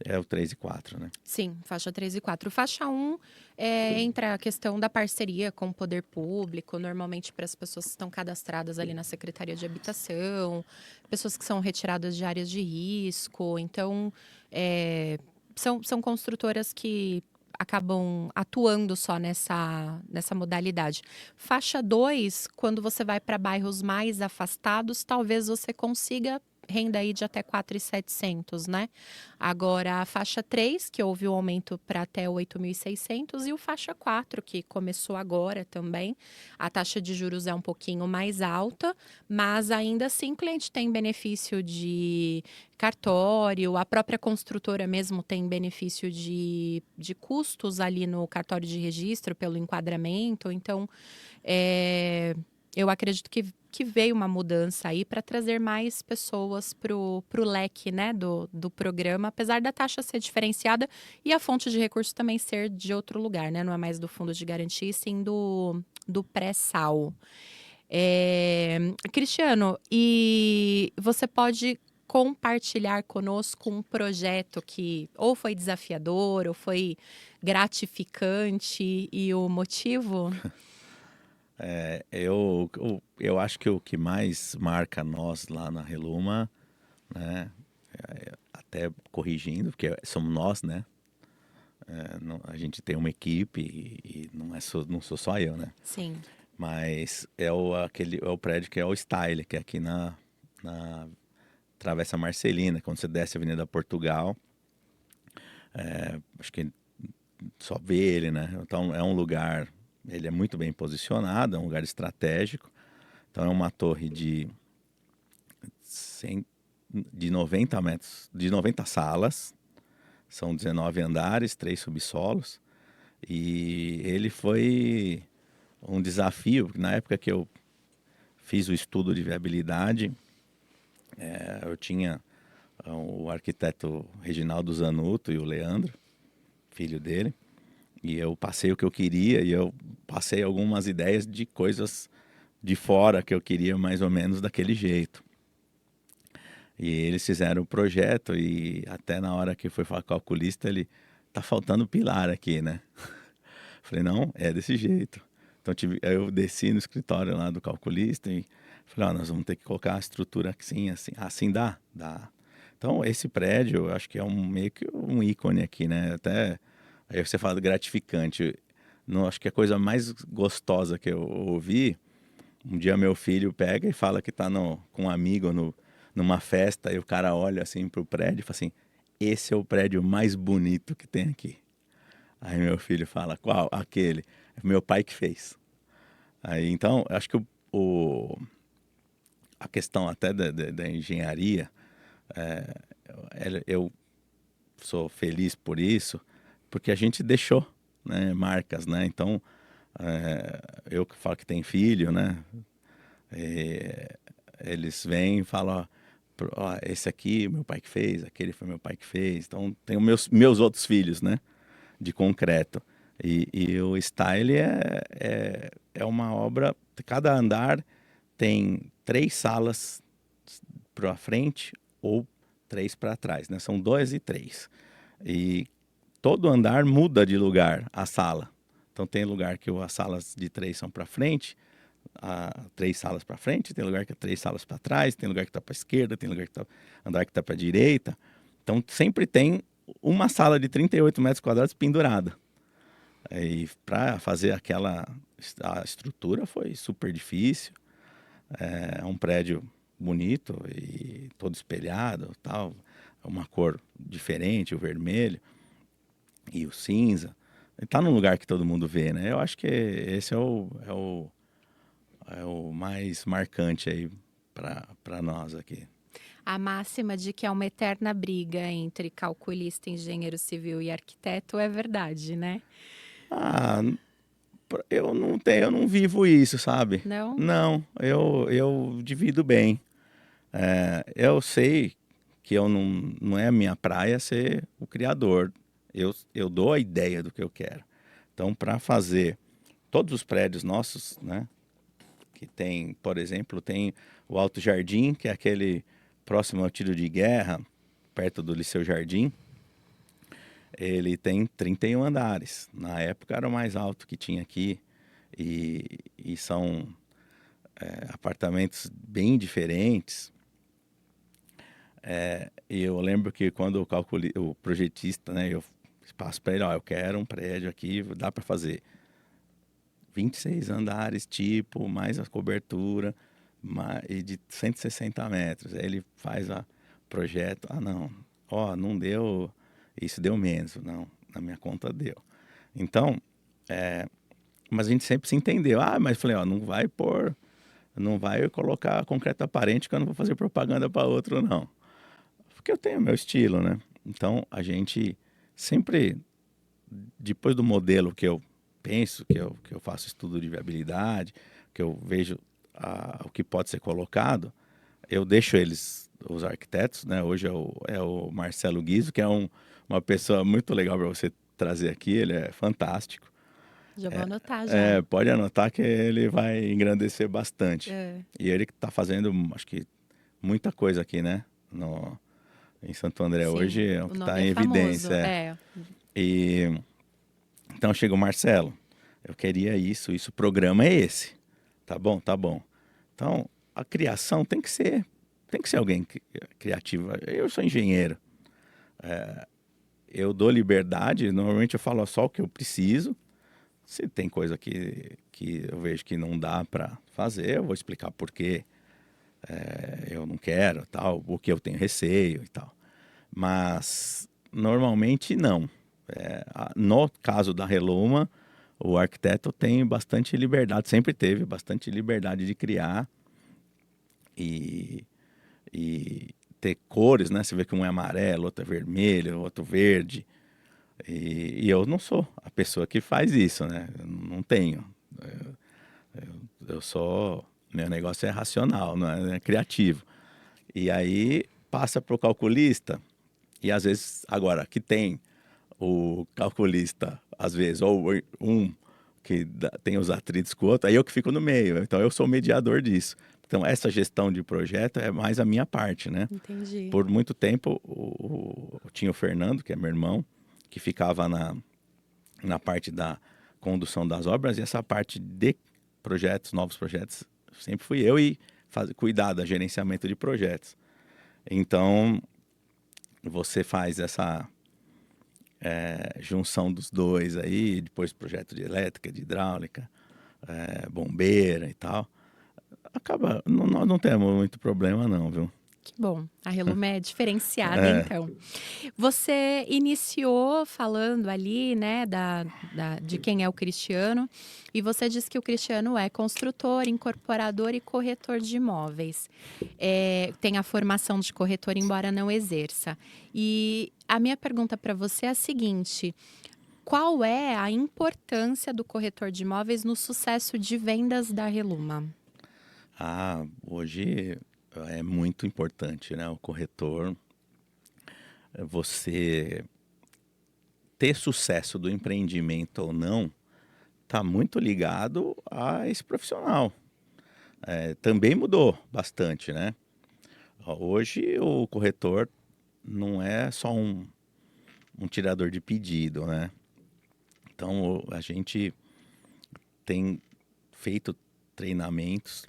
é o 3 e 4, né? Sim, faixa 3 e 4. Faixa 1 entra a questão da parceria com o poder público, normalmente para as pessoas que estão cadastradas ali na Secretaria de Habitação, pessoas que são retiradas de áreas de risco. Então, são construtoras que acabam atuando só nessa modalidade. Faixa 2, quando você vai para bairros mais afastados, talvez você consiga renda aí de até 4.700, né? Agora, a faixa 3, que houve o aumento para até 8.600, e o faixa 4, que começou agora também. A taxa de juros é um pouquinho mais alta, mas ainda assim o cliente tem benefício de cartório, a própria construtora mesmo tem benefício de custos ali no cartório de registro pelo enquadramento. Então, eu acredito que veio uma mudança aí para trazer mais pessoas pro leque, né, do programa, apesar da taxa ser diferenciada e a fonte de recurso também ser de outro lugar, né? Não é mais do fundo de garantia, e sim do pré-sal. Cristiano, e você pode compartilhar conosco um projeto que ou foi desafiador ou foi gratificante e o motivo? Eu acho que o que mais marca nós lá na Reluma, né, até corrigindo, porque somos nós, né? A gente tem uma equipe e não sou só eu, né? Sim. Mas é o prédio que é o Style, que é aqui na Travessa Marcelina, quando você desce a Avenida Portugal. Acho que só vê ele, né? Então é um lugar, ele é muito bem posicionado, é um lugar estratégico. Então é uma torre 100, de 90 metros, de 90 salas, são 19 andares, 3 subsolos. E ele foi um desafio, na época que eu fiz o estudo de viabilidade, eu tinha o arquiteto Reginaldo Zanuto e o Leandro, filho dele, e eu passei o que eu queria e eu passei algumas ideias de coisas de fora que eu queria mais ou menos daquele jeito. E eles fizeram o projeto e até na hora que foi falar com o calculista, ele tá faltando pilar aqui, né? Falei, não, é desse jeito. Então aí eu desci no escritório lá do calculista e falei, ó, nós vamos ter que colocar a estrutura assim, assim. Assim dá? Dá. Então esse prédio, eu acho que é meio que um ícone aqui, né? Até aí você fala do gratificante. Não, acho que a coisa mais gostosa que eu ouvi, um dia meu filho pega e fala que tá com um amigo numa festa e o cara olha assim pro prédio e fala assim, esse é o prédio mais bonito que tem aqui. Aí meu filho fala, qual? Aquele. É meu pai que fez. Aí, então, acho que a questão até da engenharia, eu sou feliz por isso, porque a gente deixou, né, marcas, né? Então, eu que falo que tem filho, né? Eles vêm e falam, ó, esse aqui meu pai que fez, aquele foi meu pai que fez. Então, tem os meus outros filhos, né? De concreto. E o Style é uma obra, cada andar tem 3 salas para frente ou 3 para trás, né? São 2 e 3. E todo andar muda de lugar a sala. Então tem lugar que as salas de 3 são para frente, 3 salas para frente, tem lugar que é 3 salas para trás, tem lugar que está para esquerda, tem lugar que andar que está para direita. Então sempre tem uma sala de 38 metros quadrados pendurada. E para fazer a estrutura foi super difícil. É um prédio bonito e todo espelhado, tal, uma cor diferente, o vermelho e o cinza. tá num lugar que todo mundo vê, né? Eu acho que esse é o mais marcante aí para nós aqui. A máxima de que é uma eterna briga entre calculista, engenheiro civil e arquiteto é verdade, né? Ah, eu não vivo isso, sabe? Não? Não, eu divido bem. Eu sei que não é a minha praia ser o criador. Eu dou a ideia do que eu quero. Então, para fazer todos os prédios nossos, né? Que tem, por exemplo, tem o Alto Jardim, que é aquele próximo ao tiro de guerra, perto do Liceu Jardim. Ele tem 31 andares. Na época era o mais alto que tinha aqui. E são apartamentos bem diferentes. E eu lembro que quando eu calculei, o projetista, né, eu passo para ele, ó, eu quero um prédio aqui, dá para fazer 26 andares, tipo, mais a cobertura, e de 160 metros. Aí ele faz o projeto, não, ó, não deu, isso deu menos, não, na minha conta deu. Então, mas a gente sempre se entendeu, mas falei, ó, não vai colocar concreto aparente que eu não vou fazer propaganda para outro, não. Porque eu tenho meu estilo, né? Então, a gente sempre, depois do modelo que eu penso, que eu faço estudo de viabilidade, que eu vejo o que pode ser colocado, eu deixo eles, os arquitetos, né? Hoje é o Marcelo Guizo, que é uma pessoa muito legal para você trazer aqui, ele é fantástico. Já vou anotar já. Pode anotar que ele vai engrandecer bastante. É. E ele que está fazendo, acho que, muita coisa aqui, né? Em Santo André hoje Sim, é o o que nome está é em famoso. evidência. E então chega o Marcelo, eu queria isso, o programa é esse. Tá bom, tá bom. Então a criação tem que ser alguém criativo. Eu sou engenheiro, eu dou liberdade, normalmente eu falo só o que eu preciso. Se tem coisa que eu vejo que não dá para fazer, eu vou explicar por quê. Eu não quero, tal, o que eu tenho receio e tal. Mas normalmente não. No caso da Reluma, o arquiteto tem bastante liberdade, sempre teve bastante liberdade de criar e, e ter cores, né? Você vê que um é amarelo, outro é vermelho, outro verde. E eu não sou a pessoa que faz isso, né? Eu não tenho. Eu sou. Meu negócio é racional, não é criativo. E aí passa para o calculista, e às vezes, agora, que tem o calculista, às vezes, ou um que tem os atritos com o outro, aí eu que fico no meio. Então eu sou o mediador disso. Então essa gestão de projeto é mais a minha parte, né? Entendi. Por muito tempo tinha o Fernando, que é meu irmão, que ficava na parte da condução das obras, e essa parte de projetos, novos projetos, sempre fui eu e cuidar do gerenciamento de projetos. Então, você faz essa junção dos dois aí, depois projeto de elétrica, de hidráulica, bombeira e tal. Nós não temos muito problema não, viu? Que bom. A Reluma é diferenciada, então. Você iniciou falando ali, né, de quem é o Cristiano, e você disse que o Cristiano é construtor, incorporador e corretor de imóveis. Tem a formação de corretor, embora não exerça. E a minha pergunta para você é a seguinte: qual é a importância do corretor de imóveis no sucesso de vendas da Reluma? Hoje é muito importante, né? O corretor, você ter sucesso do empreendimento ou não, está muito ligado a esse profissional. Também mudou bastante, né? Hoje o corretor não é só um tirador de pedido, né? Então a gente tem feito treinamentos.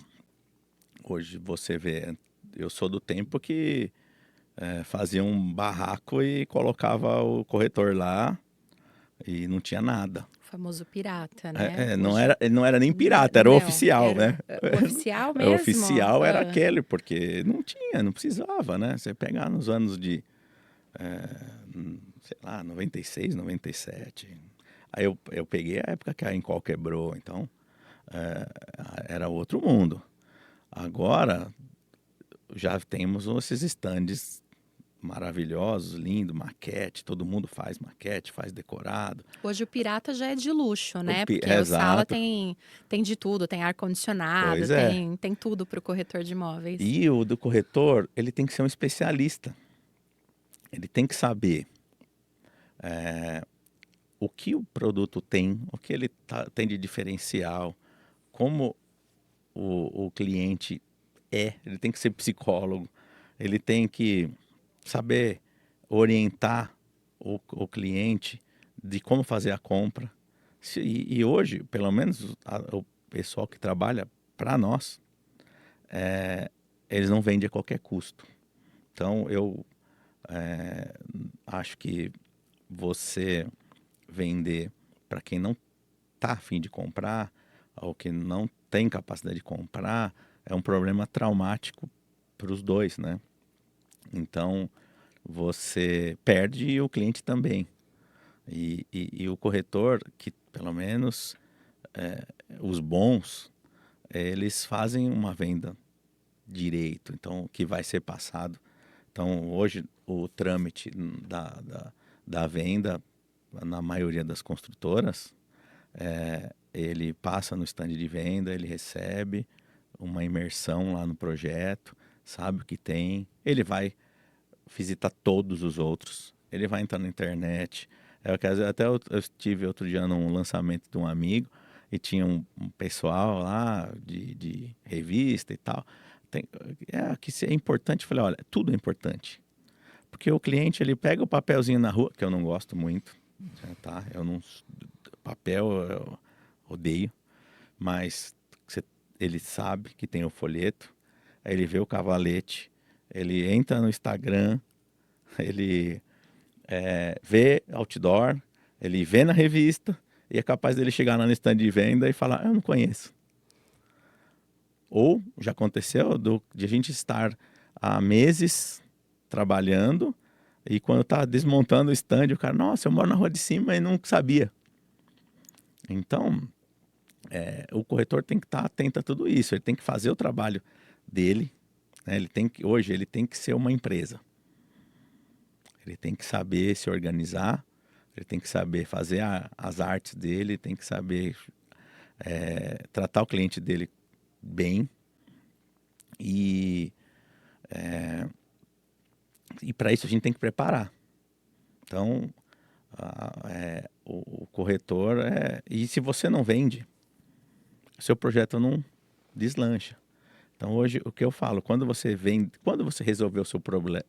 Hoje você vê, eu sou do tempo que fazia um barraco e colocava o corretor lá e não tinha nada. O famoso pirata, né? Não era nem pirata, era o Não, oficial, era né? o oficial O mesmo? oficial era aquele, porque não precisava, né? Você pegar nos anos de, sei lá, 96, 97. Aí eu peguei a época que a Encol quebrou, então era outro mundo. Agora já temos esses estandes maravilhosos, lindo, maquete, todo mundo faz maquete, faz decorado. Hoje o pirata já é de luxo, né? Porque o sala Exato, tem de tudo, tem ar-condicionado, pois é. tem tudo para o corretor de imóveis. E o do corretor, ele tem que ser um especialista. Ele tem que saber o que o produto tem, o que ele tem de diferencial, como o cliente ele tem que ser psicólogo, ele tem que saber orientar o cliente de como fazer a compra. E hoje, pelo menos o pessoal que trabalha para nós, eles não vendem a qualquer custo. Então, eu acho que você vender para quem não está afim de comprar ou que não tem capacidade de comprar é um problema traumático para os dois, né? Então, você perde e o cliente também. E o corretor, que pelo menos os bons, eles fazem uma venda direito, então que vai ser passado. Então, hoje, o trâmite da venda, na maioria das construtoras, ele passa no stand de venda, ele recebe uma imersão lá no projeto, sabe o que tem, ele vai visitar todos os outros, ele vai entrar na internet. Até eu estive outro dia num lançamento de um amigo e tinha um pessoal lá de revista e tal. Que é importante, eu falei, olha, tudo é importante. Porque o cliente, ele pega o papelzinho na rua, que eu não gosto muito, tá? Eu não, papel eu odeio, mas ele sabe que tem o folheto, aí ele vê o cavalete, ele entra no Instagram, ele vê outdoor, ele vê na revista e é capaz dele chegar lá no stand de venda e falar, eu não conheço. Ou já aconteceu de a gente estar há meses trabalhando e quando está desmontando o stand, o cara, nossa, eu moro na rua de cima e não sabia. Então, o corretor tem que estar atento a tudo isso, ele tem que fazer o trabalho dele, né? Hoje ele tem que ser uma empresa. Ele tem que saber se organizar, ele tem que saber fazer as artes dele, tem que saber tratar o cliente dele bem e para isso a gente tem que preparar. Então, o corretor e se você não vende, seu projeto não deslancha. Então hoje o que eu falo, quando você resolveu o seu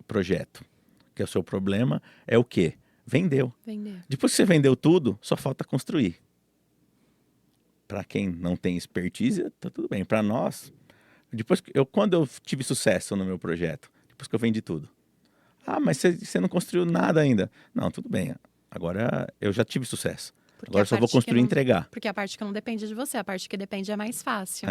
projeto, que é o seu problema, é o quê? Vendeu. Vender. Depois que você vendeu tudo, só falta construir. Para quem não tem expertise, tá tudo bem. Para nós, quando eu tive sucesso no meu projeto, depois que eu vendi tudo. Ah, mas você não construiu nada ainda. Não, tudo bem. Agora eu já tive sucesso. Porque Agora a eu só vou parte que construir e não, entregar. porque a parte que não depende de você, a parte que depende é mais fácil.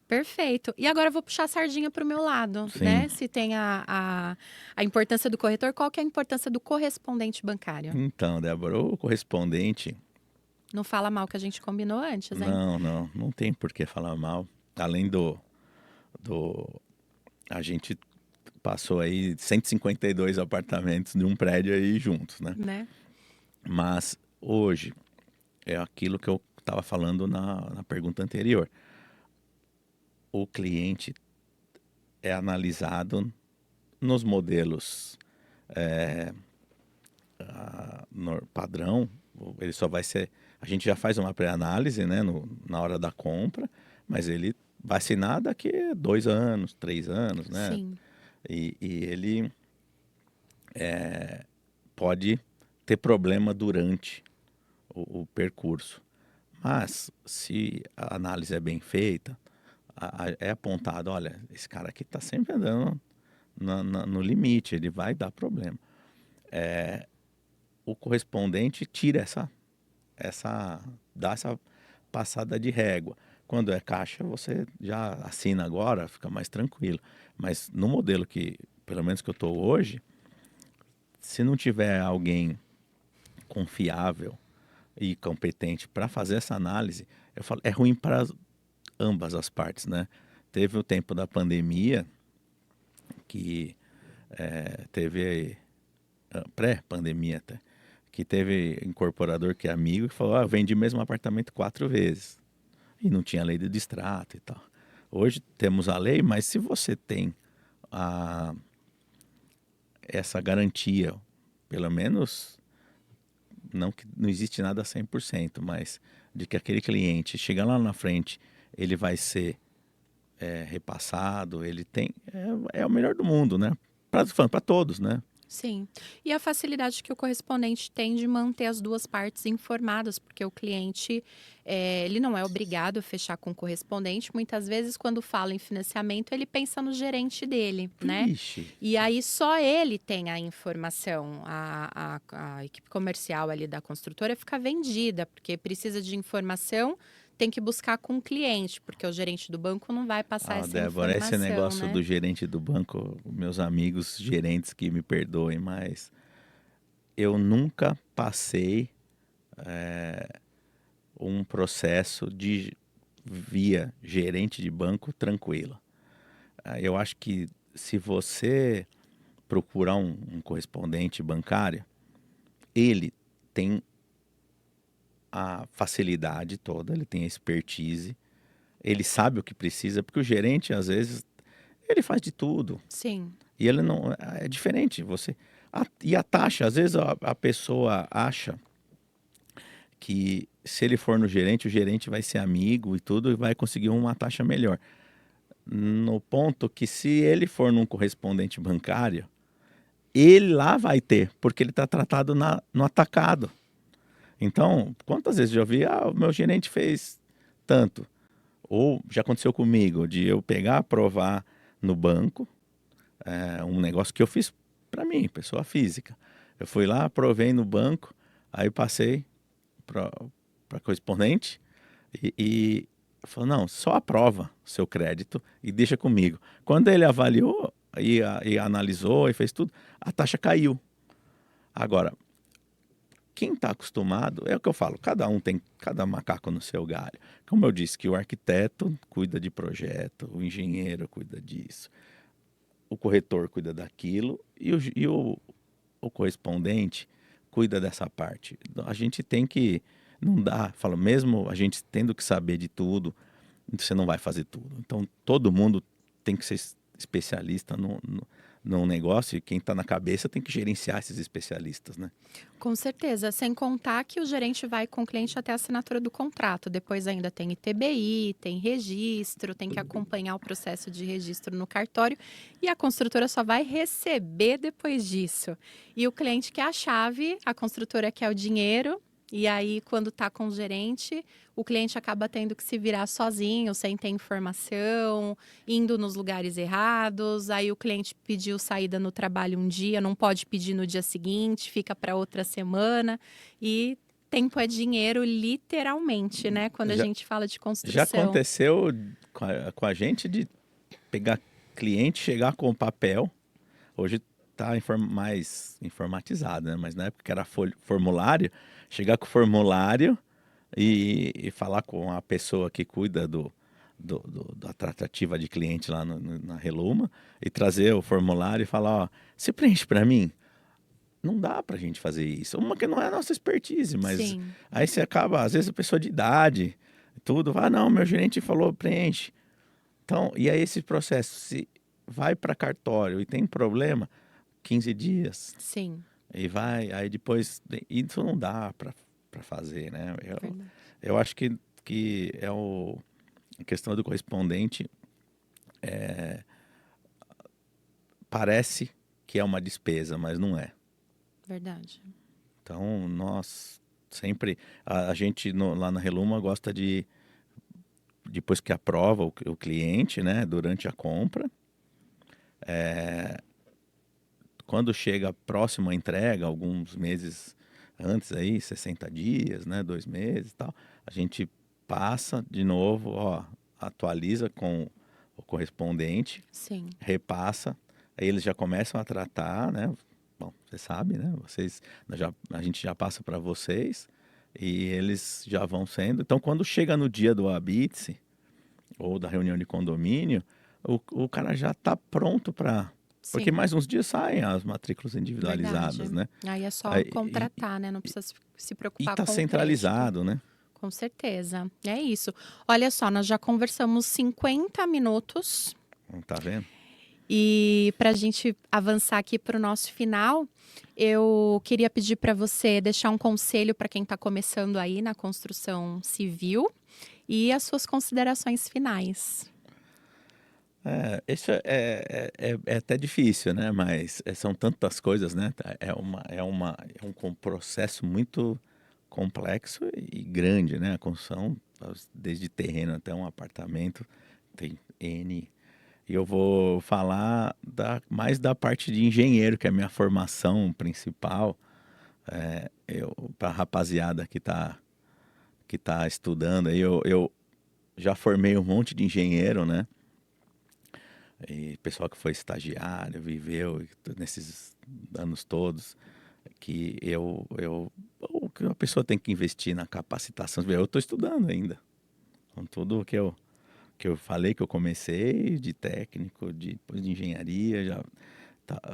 Perfeito. E agora eu vou puxar a sardinha para o meu lado, Sim. né? Se tem a importância do corretor, qual que é a importância do correspondente bancário? Então, Débora, o correspondente, Não fala mal que a gente combinou antes, hein? não tem por que falar mal. Além a gente passou aí 152 apartamentos de um prédio aí juntos, né? Né? Mas hoje é aquilo que eu estava falando na pergunta anterior. O cliente é analisado nos modelos padrão, ele só vai ser... A gente já faz uma pré-análise, né, na hora da compra, mas ele vai assinar daqui a 2 anos, 3 anos, né? Sim. E ele pode ter problema durante o percurso. Mas, se a análise é bem feita, é apontado, olha, esse cara aqui está sempre andando no limite, ele vai dar problema. O correspondente tira dá essa passada de régua. Quando é caixa, você já assina agora, fica mais tranquilo. Mas no modelo pelo menos que eu estou hoje, se não tiver alguém confiável e competente para fazer essa análise, eu falo, é ruim para ambas as partes, né? Teve o tempo da pandemia, que teve pré-pandemia até, que teve incorporador que é amigo que falou, eu vendi mesmo apartamento 4 vezes. E não tinha lei de distrato e tal. Hoje temos a lei, mas se você tem a, essa garantia, pelo menos, não que não existe nada 100%, mas de que aquele cliente chega lá na frente, ele vai ser repassado, ele tem... É o melhor do mundo, né? Para todos, né? Sim. E a facilidade que o correspondente tem de manter as duas partes informadas, porque o cliente, ele não é obrigado a fechar com o correspondente. Muitas vezes, quando fala em financiamento, ele pensa no gerente dele, né? Vixe, E aí só ele tem a informação. A equipe comercial ali da construtora fica vendida, porque precisa de informação, tem que buscar com o cliente, porque o gerente do banco não vai passar essa Débora, esse informação, negócio do né? gerente do banco, meus amigos gerentes que me perdoem, mas eu nunca passei um processo de via gerente de banco tranquilo. Eu acho que se você procurar um correspondente bancário, ele tem a facilidade toda, ele tem a expertise, ele sabe o que precisa, porque o gerente, às vezes, ele faz de tudo. Sim, E ele não. É diferente. E a taxa, às vezes a pessoa acha que se ele for no gerente, o gerente vai ser amigo e tudo e vai conseguir uma taxa melhor. No ponto que se ele for num correspondente bancário, ele lá vai ter, porque ele está tratado no atacado. Então, quantas vezes eu já vi, o meu gerente fez tanto. Ou já aconteceu comigo, de eu pegar, aprovar no banco, um negócio que eu fiz para mim, pessoa física. Eu fui lá, aprovei no banco, aí passei para correspondente e falou, não, só aprova seu crédito e deixa comigo. Quando ele avaliou e analisou e fez tudo, a taxa caiu. Agora, quem está acostumado, é o que eu falo, cada macaco no seu galho. Como eu disse, que o arquiteto cuida de projeto, o engenheiro cuida disso, o corretor cuida daquilo o correspondente cuida dessa parte. A gente tem que, não dá, fala, mesmo a gente tendo que saber de tudo, você não vai fazer tudo. Então, todo mundo tem que ser especialista num negócio e quem está na cabeça tem que gerenciar esses especialistas, né? com certeza. Sem contar que o gerente vai com o cliente até a assinatura do contrato. Depois ainda tem ITBI, tem registro, tem que acompanhar o processo de registro no cartório e a construtora só vai receber depois disso. E o cliente quer a chave, a construtora quer o dinheiro. E aí, quando está com o gerente, o cliente acaba tendo que se virar sozinho, sem ter informação, indo nos lugares errados. Aí o cliente pediu saída no trabalho um dia, não pode pedir no dia seguinte, fica para outra semana. E tempo é dinheiro, literalmente, né? Quando a Já, gente fala de já construção. aconteceu com a gente de pegar cliente, chegar com o papel. Hoje está mais informatizado, né? Mas na época que era formulário, chegar com o formulário e falar com a pessoa que cuida da tratativa de cliente lá na Reluma e trazer o formulário e falar, ó, você preenche para mim? Não dá para a gente fazer isso. Uma que não é a nossa expertise, mas Sim, aí você acaba, às vezes a pessoa de idade, tudo, não, meu gerente falou, preenche. Então, e aí esse processo, se vai para cartório e tem problema, 15 dias, sim, e vai, aí depois, isso não dá para fazer, né? verdade. Eu acho que a questão do correspondente parece que é uma despesa, mas não é. Verdade. Então, nós sempre, a gente lá na Reluma gosta de, depois que aprova o cliente, né, durante a compra, quando chega próximo à entrega, alguns meses antes aí, 60 dias, né, 2 meses e tal, a gente passa de novo, ó, atualiza com o correspondente, Sim, repassa, aí eles já começam a tratar, né? Bom, você sabe, né? A gente já passa para vocês, e eles já vão sendo. Então, quando chega no dia do Habite ou da reunião de condomínio, o cara já está pronto para. Porque Sim, mais uns dias saem as matrículas individualizadas, verdade. né? Aí é só Aí, contratar, né? Não precisa se e preocupar está com o crédito. centralizado, né? Com certeza. É isso. Olha só, nós já conversamos 50 minutos. Tá vendo? E para a gente avançar aqui para o nosso final, eu queria pedir para você deixar um conselho para quem está começando aí na construção civil e as suas considerações finais. Isso é até difícil, né? Mas são tantas coisas, né? É um processo muito complexo e grande, né? A construção, desde terreno até um apartamento, tem N. E eu vou falar mais da parte de engenheiro, que é a minha formação principal. Para a rapaziada que tá estudando, aí eu já formei um monte de engenheiro, né? E pessoal que foi estagiário, viveu nesses anos todos, o que a pessoa tem que investir na capacitação. Eu estou estudando ainda, com tudo que eu falei que eu comecei, de técnico, de engenharia, já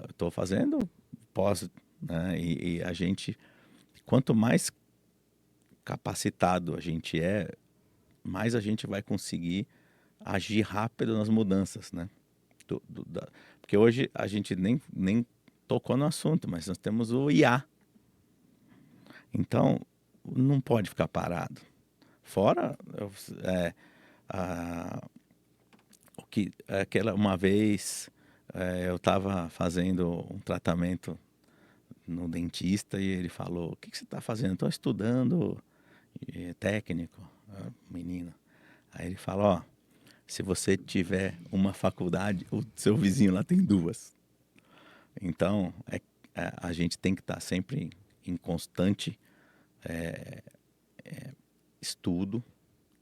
estou fazendo pós, né? E a gente, quanto mais capacitado a gente mais a gente vai conseguir agir rápido nas mudanças, né? Porque hoje a gente nem tocou no assunto, mas nós temos o IA. Então, não pode ficar parado. Fora a, o que uma vez eu estava fazendo um tratamento no dentista e ele falou: "O que você está fazendo?" "Estou estudando técnico, menino." Aí ele fala: "Ó, se você tiver uma faculdade, o seu vizinho lá tem duas." Então, a gente tem que estar sempre em constante estudo.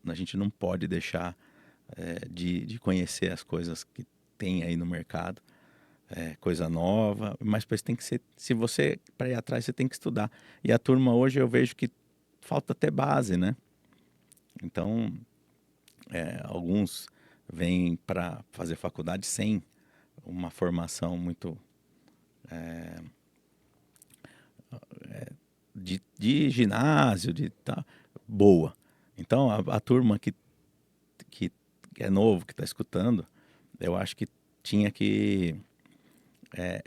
A gente não pode deixar de conhecer as coisas que tem aí no mercado, coisa nova, mas depois tem que ser, se você, para ir atrás, você tem que estudar. E a turma hoje eu vejo que falta ter base, né? Então, alguns vêm para fazer faculdade sem uma formação muito de ginásio, boa. Então, a turma que é novo, que está escutando, eu acho que tinha que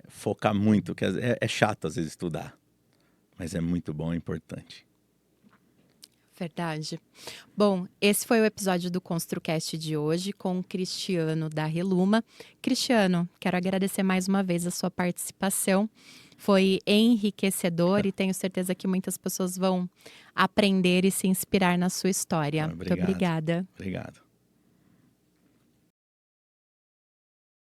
focar muito, que é chato às vezes estudar, mas é muito bom e importante. Verdade. Bom, esse foi o episódio do ConstruCast de hoje com o Cristiano da Reluma. Cristiano, quero agradecer mais uma vez a sua participação. Foi enriquecedor e tenho certeza que muitas pessoas vão aprender e se inspirar na sua história. Muito Obrigado. obrigada. Obrigado.